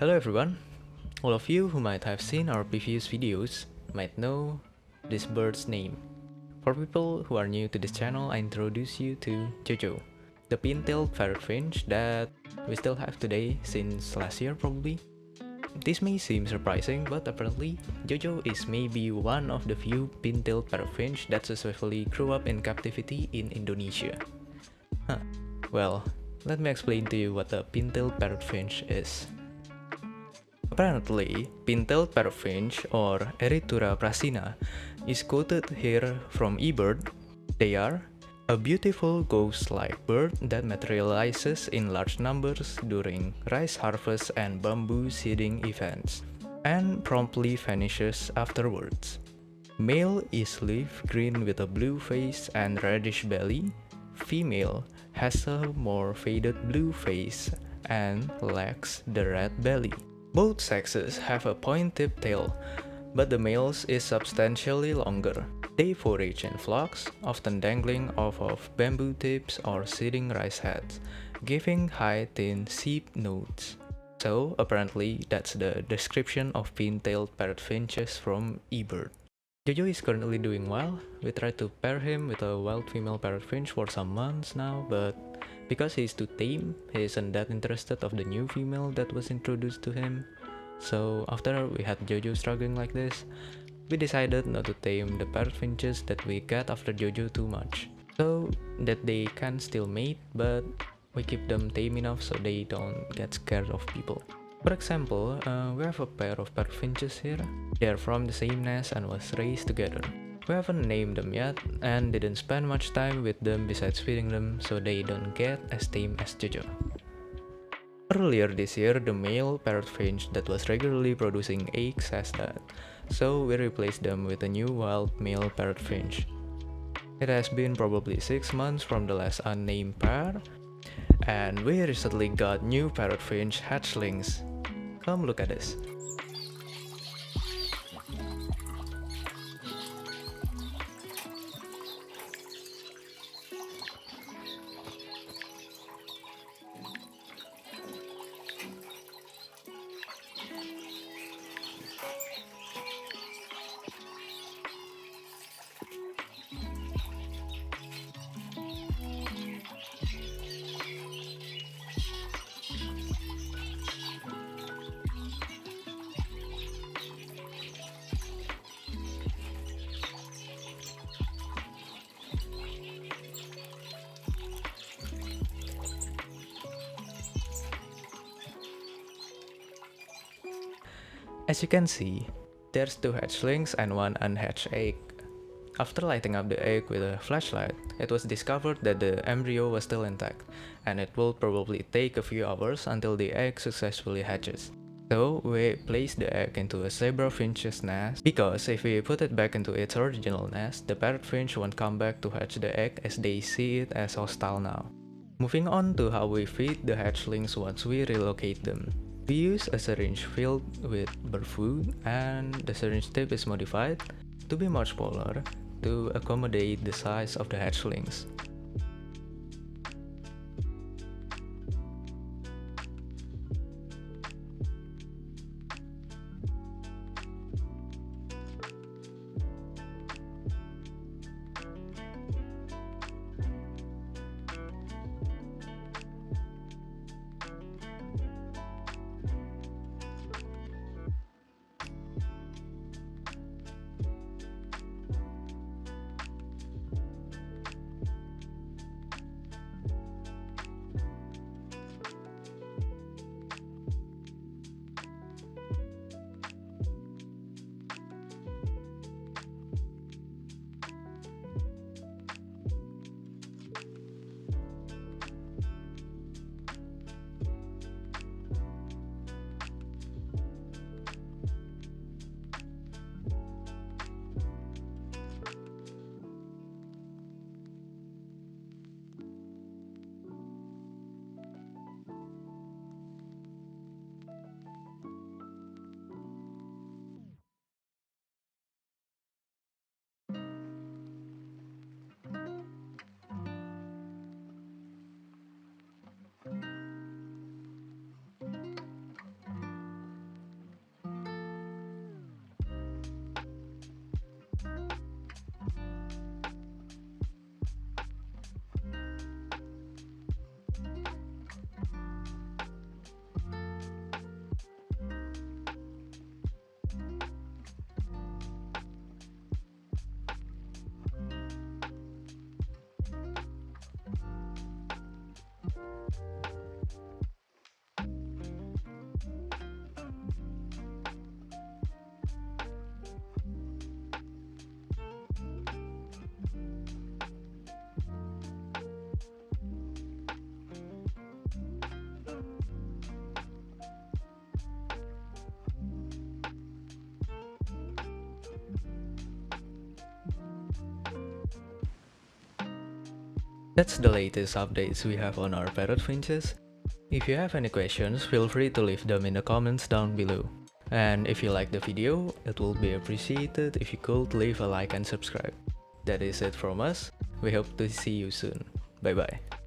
Hello everyone. All of you who might have seen our previous videos might know this bird's name. For people who are new to this channel, I introduce you to Jojo, the pin-tailed parrot finch that we still have today since last year probably. This may seem surprising, but apparently Jojo is maybe one of the few pin-tailed parrot finch that successfully grew up in captivity in Indonesia. Well, let me explain to you what a pin-tailed parrot finch is. Apparently, pin-tailed parrot finch or Erythura prasina is quoted here from eBird. They are a beautiful ghost-like bird that materializes in large numbers during rice harvest and bamboo seeding events, and promptly vanishes afterwards. Male is leaf green with a blue face and reddish belly. Female has a more faded blue face and lacks the red belly. Both sexes have a point-tipped tail, but the male's is substantially longer. They forage in flocks, often dangling off of bamboo tips or seeding rice heads, giving high thin seed notes. So apparently that's the description of pin-tailed parrot finches from eBird. Jojo is currently doing well. We tried to pair him with a wild female parrot finch for some months now, but because he's too tame, he isn't that interested of the new female that was introduced to him. So after we had Jojo struggling like this, we decided not to tame the parrot finches that we got after Jojo too much, so that they can still mate, but we keep them tame enough so they don't get scared of people. For example, we have a pair of parrot finches here. They are from the same nest and was raised together. We haven't named them yet and didn't spend much time with them besides feeding them so they don't get as tame as Jojo. Earlier this year, the male parrot finch that was regularly producing eggs has died, so we replaced them with a new wild male parrot finch. It has been probably 6 months from the last unnamed pair, and we recently got new parrot finch hatchlings. Come look at this. As you can see, there's 2 hatchlings and 1 unhatched egg. After lighting up the egg with a flashlight, it was discovered that the embryo was still intact, and it will probably take a few hours until the egg successfully hatches. So we placed the egg into a zebra finch's nest, because if we put it back into its original nest, the parrot finch won't come back to hatch the egg as they see it as hostile now. Moving on to how we feed the hatchlings once we relocate them. We use a syringe filled with bird food, and the syringe tip is modified to be much smaller to accommodate the size of the hatchlings. That's the latest updates we have on our parrot finches. If you have any questions, feel free to leave them in the comments down below. And if you like the video, it will be appreciated if you could leave a like and subscribe. That is it from us. We hope to see you soon. Bye bye.